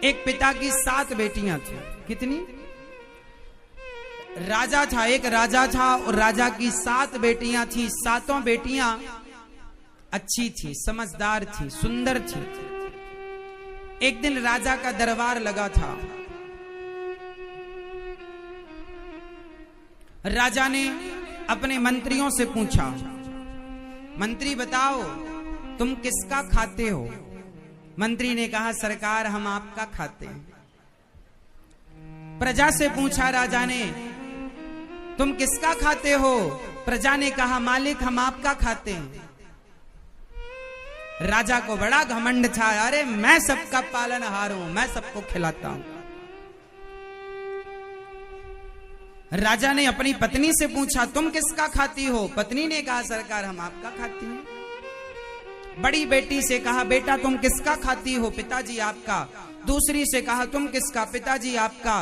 एक पिता की 7 बेटियां थी। कितनी? राजा था, एक राजा था और राजा की 7 बेटियां थी। 7 बेटियां अच्छी थी, समझदार थी, सुंदर थी। एक दिन राजा का दरबार लगा था। राजा ने अपने मंत्रियों से पूछा, मंत्री बताओ तुम किसका खाते हो? मंत्री ने कहा, सरकार हम आपका खाते हैं। प्रजा से पूछा राजा ने, तुम किसका खाते हो? प्रजा ने कहा, मालिक हम आपका खाते हैं। राजा को बड़ा घमंड था, अरे मैं सबका पालनहार हूं, मैं सबको खिलाता हूं। राजा ने अपनी पत्नी से पूछा, तुम किसका खाती हो? पत्नी ने कहा, सरकार हम आपका खाती हैं। बड़ी बेटी से कहा, बेटा तुम किसका खाती हो? पिताजी आपका। दूसरी से कहा, तुम किसका? पिताजी आपका।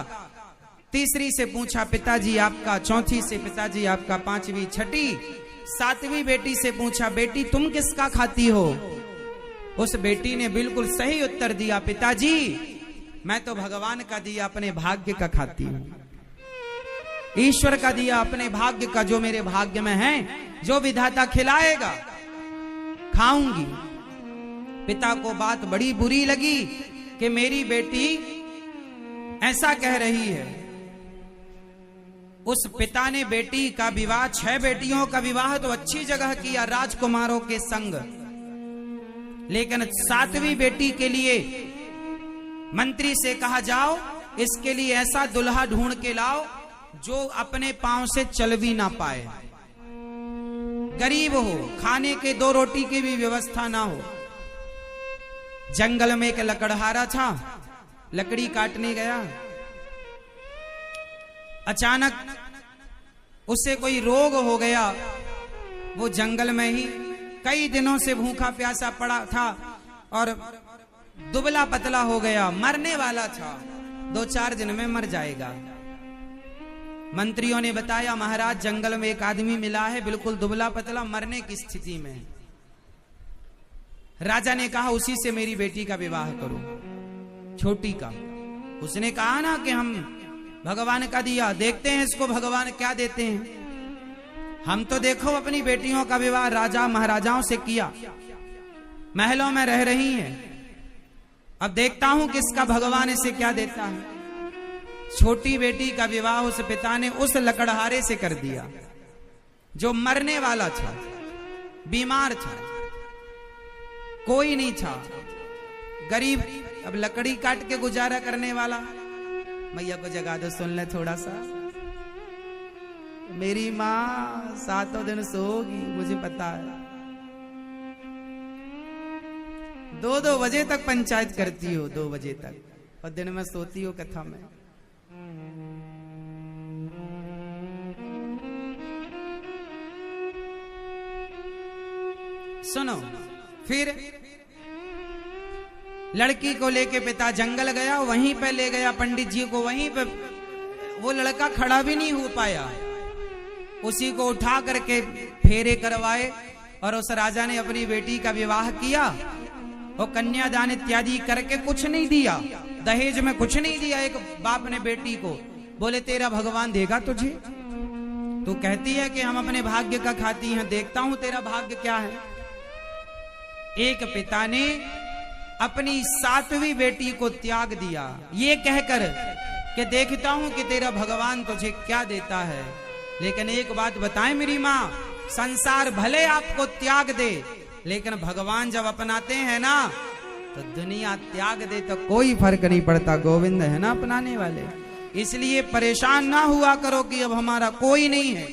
तीसरी से पूछा, पिताजी आपका। चौथी से पिताजी आपका। 5वीं, 6ठी, 7वीं बेटी से पूछा, बेटी तुम किसका खाती हो? उस बेटी ने बिल्कुल सही उत्तर दिया, पिताजी मैं तो भगवान का दिया अपने भाग्य का खाती हूं, ईश्वर का दिया अपने भाग्य का, जो मेरे भाग्य में है, जो विधाता खिलाएगा खाऊंगी। पिता को बात बड़ी बुरी लगी कि मेरी बेटी ऐसा कह रही है। उस पिता ने बेटी का विवाह, 6 बेटियों का विवाह तो अच्छी जगह किया, राजकुमारों के संग, लेकिन 7वीं बेटी के लिए मंत्री से कहा, जाओ इसके लिए ऐसा दुल्हा ढूंढ के लाओ जो अपने पांव से चल भी ना पाए, गरीब हो, खाने के 2 रोटी की भी व्यवस्था ना हो। जंगल में एक लकड़हारा था, लकड़ी काटने गया। अचानक उसे कोई रोग हो गया। वो जंगल में ही कई दिनों से भूखा प्यासा पड़ा था और दुबला पतला हो गया, मरने वाला था, 2-4 दिन में मर जाएगा। मंत्रियों ने बताया, महाराज जंगल में एक आदमी मिला है, बिल्कुल दुबला पतला, मरने की स्थिति में। राजा ने कहा, उसी से मेरी बेटी का विवाह करो, छोटी का। उसने कहा ना कि हम भगवान का दिया, देखते हैं इसको भगवान क्या देते हैं। हम तो देखो अपनी बेटियों का विवाह राजा महाराजाओं से किया, महलों में रह रही हैं, अब देखता हूं किसका भगवान इसे क्या देता है। छोटी बेटी का विवाह उस पिता ने उस लकड़हारे से कर दिया जो मरने वाला था, बीमार था, कोई नहीं था, गरीब, अब लकड़ी काट के गुजारा करने वाला। मैया को जगा दो, सुन ले थोड़ा सा। मेरी माँ 7 दिन सोगी, मुझे पता है। 2-2 बजे तक पंचायत करती हो, 2 बजे तक, और दिन में सोती हो कथा में। सुनो, फिर लड़की को लेके पिता जंगल गया, वहीं पे ले गया पंडित जी को, वहीं पे वो लड़का खड़ा भी नहीं हो पाया, उसी को उठा करके फेरे करवाए और उस राजा ने अपनी बेटी का विवाह किया। वो कन्यादान इत्यादि करके कुछ नहीं दिया, दहेज में कुछ नहीं दिया। एक बाप ने बेटी को बोले, तेरा भगवान देगा तुझे, तू कहती है कि हम अपने भाग्य का खाती हैं, देखता हूं तेरा भाग्य क्या है। एक पिता ने अपनी 7वीं बेटी को त्याग दिया, ये कहकर कि देखता हूं कि तेरा भगवान तुझे क्या देता है। लेकिन एक बात बताएं मेरी माँ, संसार भले आपको त्याग दे, लेकिन भगवान जब अपनाते हैं ना, तो दुनिया त्याग दे तो कोई फर्क नहीं पड़ता, गोविंद है ना अपनाने वाले। इसलिए परेशान ना हुआ करो कि अब हमारा कोई नहीं है।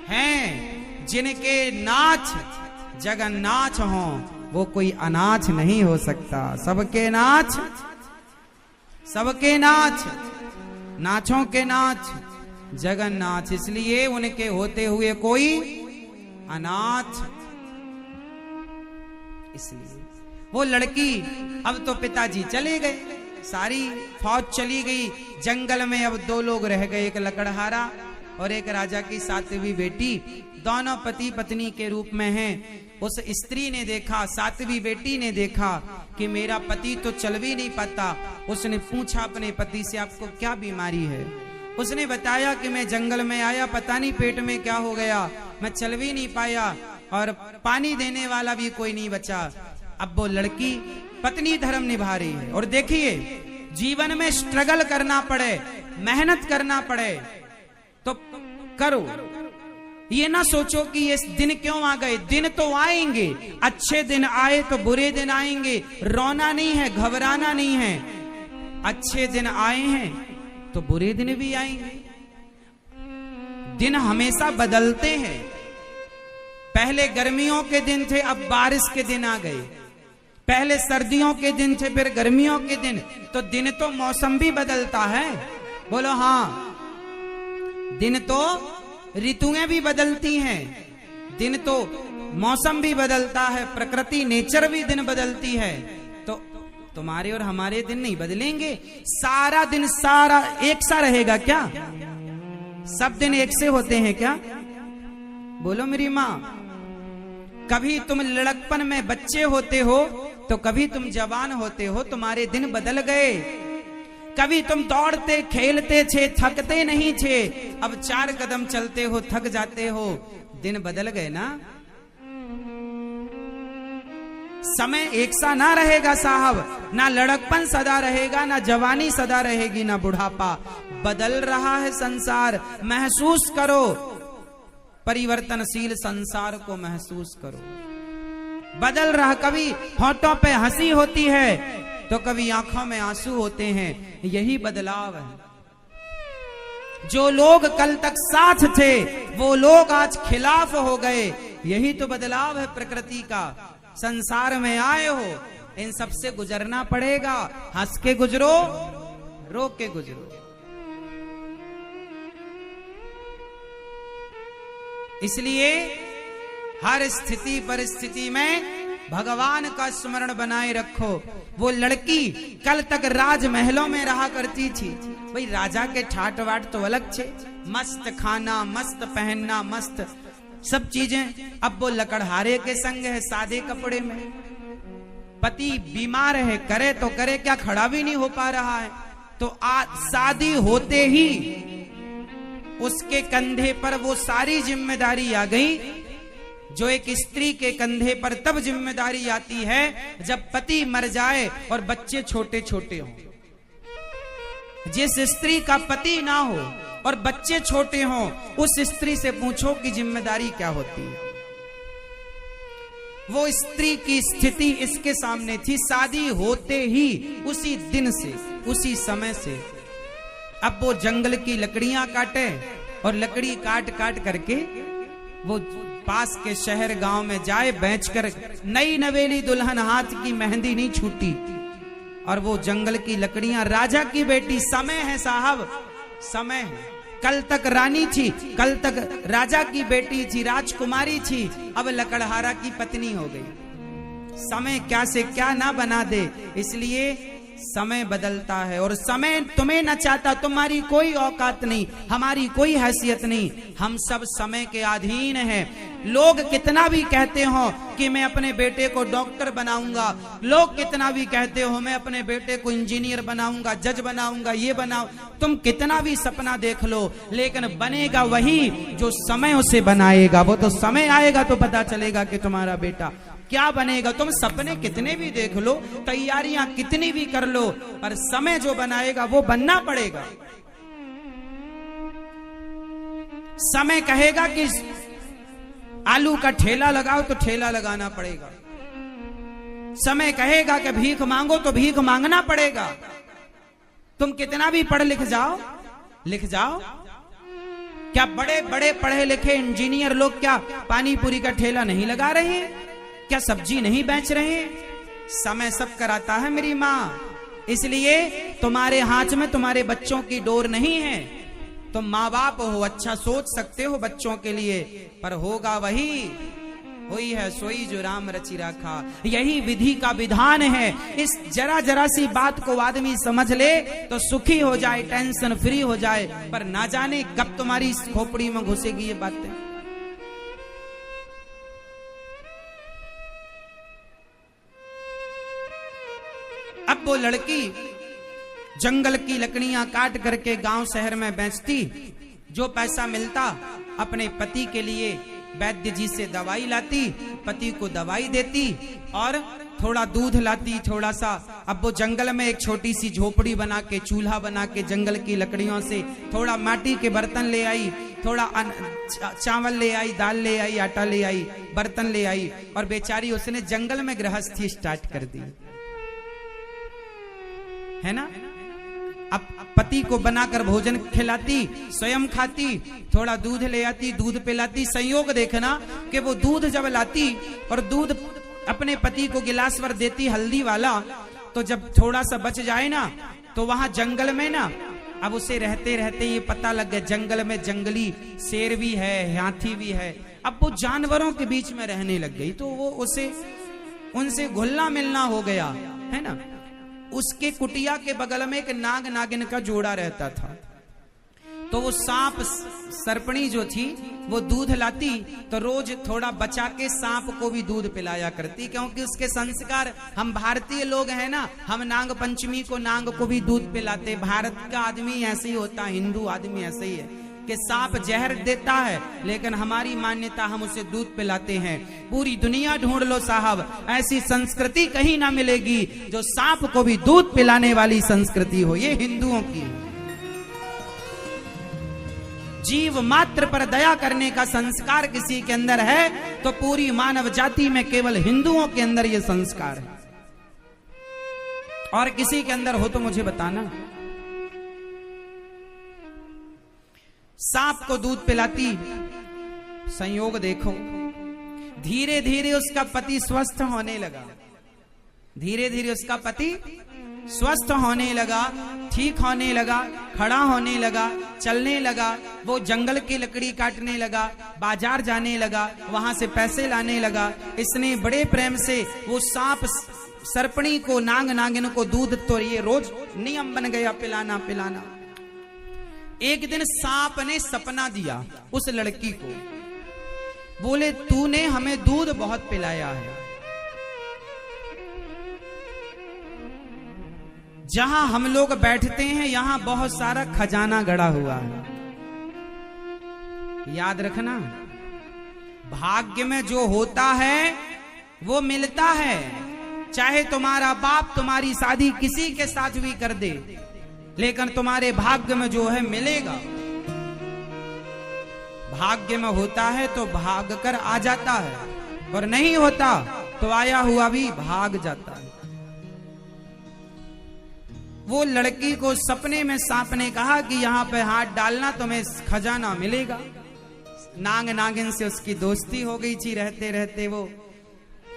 हैं जिनके नाथ जगन्नाथ हो, वो कोई अनाथ नहीं हो सकता। सबके नाथ, सबके नाथ, नाथों के नाथ जगन्नाथ, इसलिए उनके होते हुए कोई अनाथ। इसलिए वो लड़की, अब तो पिताजी चले गए, सारी फौज चली गई, जंगल में अब 2 लोग रह गए, एक लकड़हारा और एक राजा की 7वीं बेटी। दोनों पति पत्नी के रूप में हैं। उस स्त्री ने देखा, सातवीं बेटी ने देखा कि मेरा पति तो चल भी नहीं पाता। उसने पूछा अपने पति से, आपको क्या बीमारी है? उसने बताया कि मैं जंगल में आया, पता नहीं पेट में क्या हो गया, मैं चल भी नहीं पाया और पानी देने वाला भी कोई नहीं बचा। अब वो लड़की पत्नी धर्म निभा रही है। और देखिए, जीवन में स्ट्रगल करना पड़े, मेहनत करना पड़े तो करो। ये ना सोचो कि ये दिन क्यों आ गए, दिन तो आएंगे, अच्छे दिन आए तो बुरे दिन आएंगे। रोना नहीं है, घबराना नहीं है। अच्छे दिन आए हैं तो बुरे दिन भी आएंगे। दिन हमेशा बदलते हैं। पहले गर्मियों के दिन थे, अब बारिश के दिन आ गए। पहले सर्दियों के दिन थे, फिर गर्मियों के दिन। तो दिन तो मौसम भी बदलता है। बोलो हाँ, दिन तो ऋतुएं भी बदलती हैं, दिन तो मौसम भी बदलता है, प्रकृति नेचर भी दिन बदलती है। तो तुम्हारे और हमारे दिन नहीं बदलेंगे। सारा दिन सारा एक सा रहेगा क्या? सब दिन एक से होते हैं क्या? बोलो मेरी माँ। कभी तुम लड़कपन में बच्चे होते हो तो कभी तुम जवान होते हो, तुम्हारे दिन बदल गए। कभी तुम दौड़ते खेलते थे, थकते नहीं थे, अब 4 कदम चलते हो थक जाते हो। दिन बदल गए ना। समय एक सा ना रहेगा साहब, ना लड़कपन सदा रहेगा, ना जवानी सदा रहेगी, ना बुढ़ापा। बदल रहा है संसार, महसूस करो। परिवर्तनशील संसार को महसूस करो। बदल रहा, कभी होठों पे हंसी होती है तो कभी आंखों में आंसू होते हैं। यही बदलाव है। जो लोग कल तक साथ थे वो लोग आज खिलाफ हो गए। यही तो बदलाव है प्रकृति का। संसार में आए हो, इन सब से गुजरना पड़ेगा। हंस के गुजरो, रो के गुजरो। इसलिए हर स्थिति परिस्थिति में भगवान का स्मरण बनाए रखो। वो लड़की कल तक राजमहलों में रहा करती थी। भाई राजा के ठाट वाट तो अलग थे, मस्त खाना, मस्त पहनना, मस्त सब चीजें। अब वो लकड़हारे के संग है, सादे कपड़े में। पति बीमार है, करे तो करे क्या, खड़ा भी नहीं हो पा रहा है। तो आज शादी होते ही उसके कंधे पर वो सारी जिम्मेदारी आ गई जो एक स्त्री के कंधे पर तब जिम्मेदारी आती है जब पति मर जाए और बच्चे छोटे छोटे हों। जिस स्त्री का पति ना हो और बच्चे छोटे हों, उस स्त्री से पूछो कि जिम्मेदारी क्या होती है। वो स्त्री की स्थिति इसके सामने थी। शादी होते ही उसी दिन से, उसी समय से अब वो जंगल की लकड़ियां काटे और लकड़ी काट काट करके वो पास के शहर गांव में जाए, बेचकर नई नवेली दुल्हन, हाथ की मेहंदी नहीं छूटी, और वो जंगल की लकड़ियां। राजा की बेटी, समय है साहब, समय है। कल तक रानी थी, कल तक राजा की बेटी थी, राजकुमारी थी, अब लकड़हारा की पत्नी हो गई। समय क्या से क्या ना बना दे। इसलिए समय बदलता है और समय तुम्हें न चाहता। तुम्हारी कोई औकात नहीं, हमारी कोई हैसियत नहीं। हम सब समय के अधीन हैं। लोग कितना भी कहते हो कि मैं अपने बेटे को डॉक्टर बनाऊंगा, लोग कितना भी कहते हो मैं अपने बेटे को इंजीनियर बनाऊंगा, जज बनाऊंगा, ये बनाऊं, तुम कितना भी सपना देख लो, लेकिन बनेगा वही जो समय उसे बनाएगा। वो तो समय आएगा तो पता चलेगा कि तुम्हारा बेटा क्या बनेगा। तुम सपने कितने भी देख लो, तैयारियां कितनी भी कर लो, पर समय जो बनाएगा वो बनना पड़ेगा। समय कहेगा कि आलू का ठेला लगाओ तो ठेला लगाना पड़ेगा। समय कहेगा कि भीख मांगो तो भीख मांगना पड़ेगा। तुम कितना भी पढ़ लिख जाओ, लिख जाओ, क्या बड़े बड़े पढ़े लिखे इंजीनियर लोग क्या पानी पूरी का ठेला नहीं लगा रहे हैं? क्या सब्जी नहीं बेच रहे हैं? समय सब कराता है मेरी माँ। इसलिए तुम्हारे हाथ में तुम्हारे बच्चों की डोर नहीं है। तुम माँ बाप हो, अच्छा सोच सकते हो बच्चों के लिए, पर होगा वही, हुई है सोई जो राम रचि राखा। यही विधि का विधान है। इस जरा जरा सी बात को आदमी समझ ले तो सुखी हो जाए, टेंशन फ्री हो जाए, पर ना जाने कब तुम्हारी इस खोपड़ी में घुसेगी ये बातें। अब वो लड़की जंगल की लकड़ियां काट करके गांव शहर में बेचती, जो पैसा मिलता अपने पति के लिए वैद्य जी से दवाई लाती, पति को दवाई देती और थोड़ा दूध लाती, थोड़ा सा। अब वो जंगल में एक छोटी सी झोपड़ी बना के, चूल्हा बना के जंगल की लकड़ियों से थोड़ा माटी के बर्तन ले आई, थोड़ा चावल ले आई, दाल ले आई, आटा ले आई, बर्तन ले आई और बेचारी उसने जंगल में गृहस्थी स्टार्ट कर दी, है ना। अब पति को बनाकर भोजन खिलाती, स्वयं खाती, थोड़ा दूध ले आती, दूध पिलाती। संयोग देखना कि वो दूध जब लाती और दूध अपने पति को गिलास भर देती हल्दी वाला, तो जब थोड़ा सा बच जाए ना, तो वहां जंगल में ना, अब उसे रहते रहते ये पता लग गया जंगल में जंगली शेर भी है, हाथी भी है। अब वो जानवरों के बीच में रहने लग गई, तो वो उसे उनसे घुलना मिलना हो गया, है ना। उसके कुटिया के बगल में एक नाग नागिन का जोड़ा रहता था, तो वो सांप सर्पणी जो थी वो दूध लाती, तो रोज थोड़ा बचा के सांप को भी दूध पिलाया करती, क्योंकि उसके संस्कार, हम भारतीय लोग हैं ना, हम नाग पंचमी को नाग को भी दूध पिलाते। भारत का आदमी ऐसे ही होता है, हिंदू आदमी ऐसे ही है कि सांप जहर देता है, लेकिन हमारी मान्यता हम उसे दूध पिलाते हैं। पूरी दुनिया ढूंढ लो साहब, ऐसी संस्कृति कहीं ना मिलेगी जो सांप को भी दूध पिलाने वाली संस्कृति हो, ये हिंदुओं की। जीव मात्र पर दया करने का संस्कार किसी के अंदर है तो पूरी मानव जाति में केवल हिंदुओं के अंदर यह संस्कार है, और किसी के अंदर हो तो मुझे बताना। सांप को दूध पिलाती, संयोग देखो धीरे धीरे उसका पति स्वस्थ होने लगा, धीरे धीरे उसका पति स्वस्थ होने लगा, ठीक होने लगा, खड़ा होने लगा, चलने लगा। वो जंगल की लकड़ी काटने लगा, बाजार जाने लगा, वहां से पैसे लाने लगा। इसने बड़े प्रेम से वो सांप सर्पणी को, नाग नागिन को दूध, तो ये रोज नियम बन गया पिलाना पिलाना। एक दिन सांप ने सपना दिया उस लड़की को, बोले तूने हमें दूध बहुत पिलाया है, जहां हम लोग बैठते हैं यहां बहुत सारा खजाना गड़ा हुआ है। याद रखना, भाग्य में जो होता है वो मिलता है, चाहे तुम्हारा बाप तुम्हारी शादी किसी के साथ भी कर दे, लेकिन तुम्हारे भाग्य में जो है मिलेगा। भाग्य में होता है तो भाग कर आ जाता है, और नहीं होता तो आया हुआ भी भाग जाता है। वो लड़की को सपने में सांप ने कहा कि यहाँ पे हाथ डालना तुम्हें खजाना मिलेगा। नाग नागिन से उसकी दोस्ती हो गई थी, रहते रहते वो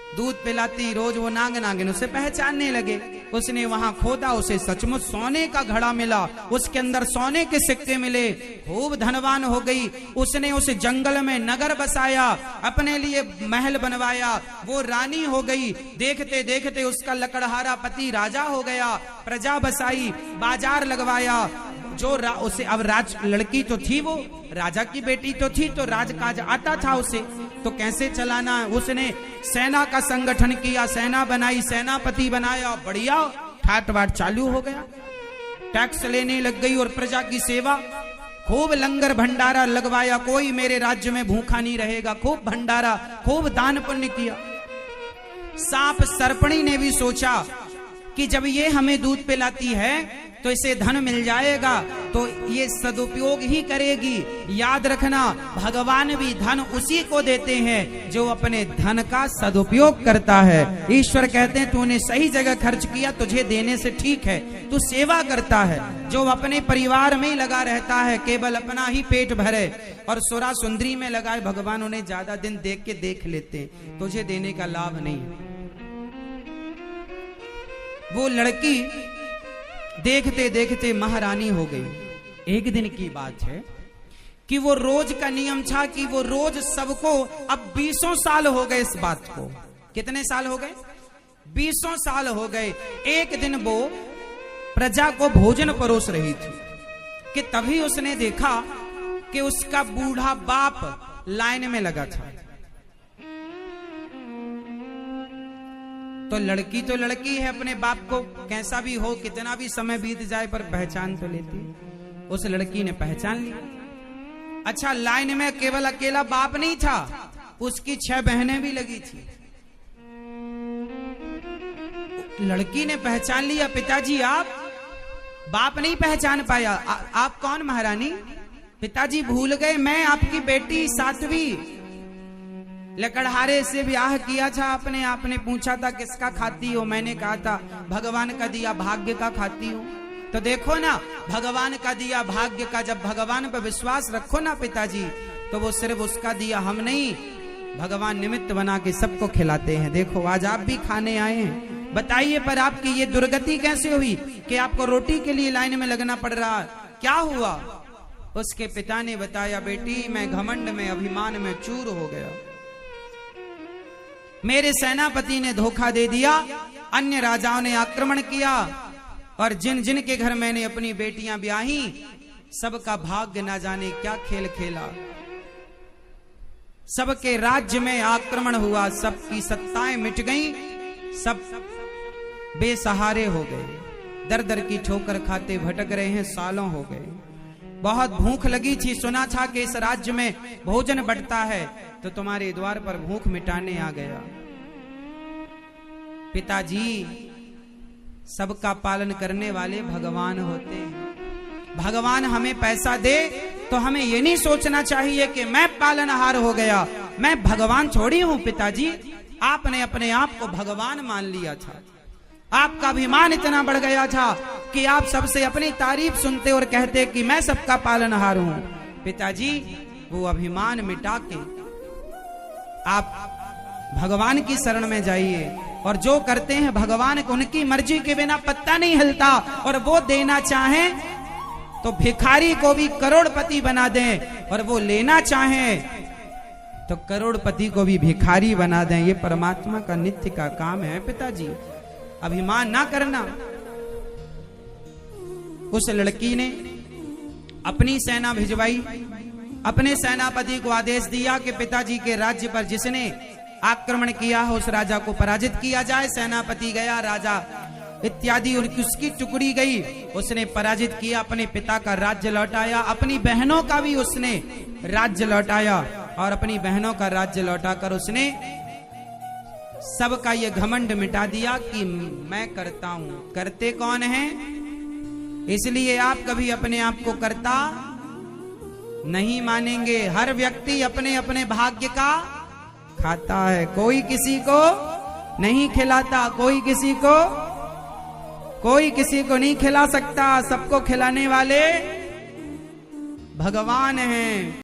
दूध पिलाती, रोज वो नाग नागिन उसे पहचानने लगे। उसने वहां खोदा, उसे सचमुच सोने का घड़ा मिला, उसके अंदर सोने के सिक्के मिले, खूब धनवान हो गई। उसने उस जंगल में नगर बसाया, अपने लिए महल बनवाया, वो रानी हो गई। देखते देखते उसका लकड़हारा पति राजा हो गया, प्रजा बसाई, बाजार लगवाया। जो उसे अब लड़की तो थी, वो राजा की बेटी तो थी, तो राजकाज आता था उसे, तो कैसे चलाना। उसने सेना का संगठन किया, सेना बनाई, सेनापति बनाया, बढ़िया ठाट बाट चालू हो गया। टैक्स लेने लग गई और प्रजा की सेवा, खूब लंगर भंडारा लगवाया, कोई मेरे राज्य में भूखा नहीं रहेगा, खूब भंडारा, खूब दान पुण्य किया। सांप सर्पणी ने भी सोचा कि जब ये हमें दूध पिलाती है तो इसे धन मिल जाएगा, तो ये सदुपयोग ही करेगी। याद रखना, भगवान भी धन उसी को देते हैं जो अपने धन का सदुपयोग करता है। ईश्वर कहते हैं तूने सही जगह खर्च किया, तुझे देने से ठीक है। तू सेवा करता है, जो अपने परिवार में ही लगा रहता है, केवल अपना ही पेट भरे और सुरा सुंदरी में लगाए, भगवान उन्हें ज्यादा दिन देख के देख लेते, तुझे देने का लाभ नहीं है। वो लड़की देखते देखते महारानी हो गई। एक दिन की बात है कि वो रोज का नियम था कि वो रोज सबको, अब 20 साल हो गए इस बात को। कितने साल हो गए? 20 साल हो गए। एक दिन वो प्रजा को भोजन परोस रही थी कि तभी उसने देखा कि उसका बूढ़ा बाप लाइन में लगा था। तो लड़की है, अपने बाप को कैसा भी हो, कितना भी समय बीत जाए पर पहचान तो लेती। उस लड़की ने पहचान लिया। अच्छा, लाइन में केवल अकेला बाप नहीं था, उसकी 6 बहनें भी लगी थी। लड़की ने पहचान लिया, पिताजी आप। बाप नहीं पहचान पाया। आप कौन महारानी? पिताजी भूल गए, मैं आपकी बेटी साध्वी। लकड़हारे से ब्याह किया था आपने। आपने पूछा था किसका खाती हो, मैंने कहा था भगवान का दिया भाग्य का खाती हूँ। तो देखो ना, भगवान का दिया भाग्य का, जब भगवान पर विश्वास रखो ना पिताजी, तो वो सिर्फ उसका दिया हम नहीं, भगवान निमित्त बना के सबको खिलाते हैं। देखो आज आप भी खाने आए हैं। बताइए, पर आपकी ये दुर्गति कैसे हुई कि आपको रोटी के लिए लाइन में लगना पड़ रहा? क्या हुआ? उसके पिता ने बताया, बेटी मैं घमंड में, अभिमान में चूर हो गया। मेरे सेनापति ने धोखा दे दिया, अन्य राजाओं ने आक्रमण किया, और जिन जिन के घर मैंने अपनी बेटियां ब्याही, सबका भाग्य ना जाने क्या खेल खेला। सबके राज्य में आक्रमण हुआ, सबकी सत्ताएं मिट गईं, सब बेसहारे हो गए, दर दर की ठोकर खाते भटक रहे हैं, सालों हो गए। बहुत भूख लगी थी, सुना था कि इस राज्य में भोजन बंटता है, तो तुम्हारे द्वार पर भूख मिटाने आ गया। पिताजी, सबका पालन करने वाले भगवान होते हैं। भगवान हमें पैसा दे तो हमें ये नहीं सोचना चाहिए कि मैं पालनहार हो गया, मैं भगवान थोड़ी हूं। पिताजी, आपने अपने आप को भगवान मान लिया था। आपका अभिमान इतना बढ़ गया था कि आप सबसे अपनी तारीफ सुनते और कहते कि मैं सबका पालनहार हूं। पिताजी, वो अभिमान मिटा के आप भगवान की शरण में जाइए, और जो करते हैं भगवान को, उनकी मर्जी के बिना पत्ता नहीं हिलता, और वो देना चाहें तो भिखारी को भी करोड़पति बना दें, और वो लेना चाहें तो करोड़पति को भी भिखारी बना दें। ये परमात्मा का नित्य का काम है। पिताजी, अभिमान ना करना। उस लड़की ने अपनी सेना भिजवाई, अपने सेनापति को आदेश दिया कि पिताजी के राज्य पर जिसने आक्रमण किया हो उस राजा को पराजित किया जाए। सेनापति गया, राजा इत्यादि उसकी टुकड़ी गई, उसने पराजित किया, अपने पिता का राज्य लौटाया, अपनी बहनों का भी उसने राज्य लौटाया, और अपनी बहनों का राज्य लौटाकर उसने सबका ये घमंड मिटा दिया कि मैं करता हूं। करते कौन हैं? इसलिए आप कभी अपने आप को करता नहीं मानेंगे। हर व्यक्ति अपने अपने भाग्य का खाता है, कोई किसी को नहीं खिलाता, कोई किसी को नहीं खिला सकता। सबको खिलाने वाले भगवान हैं।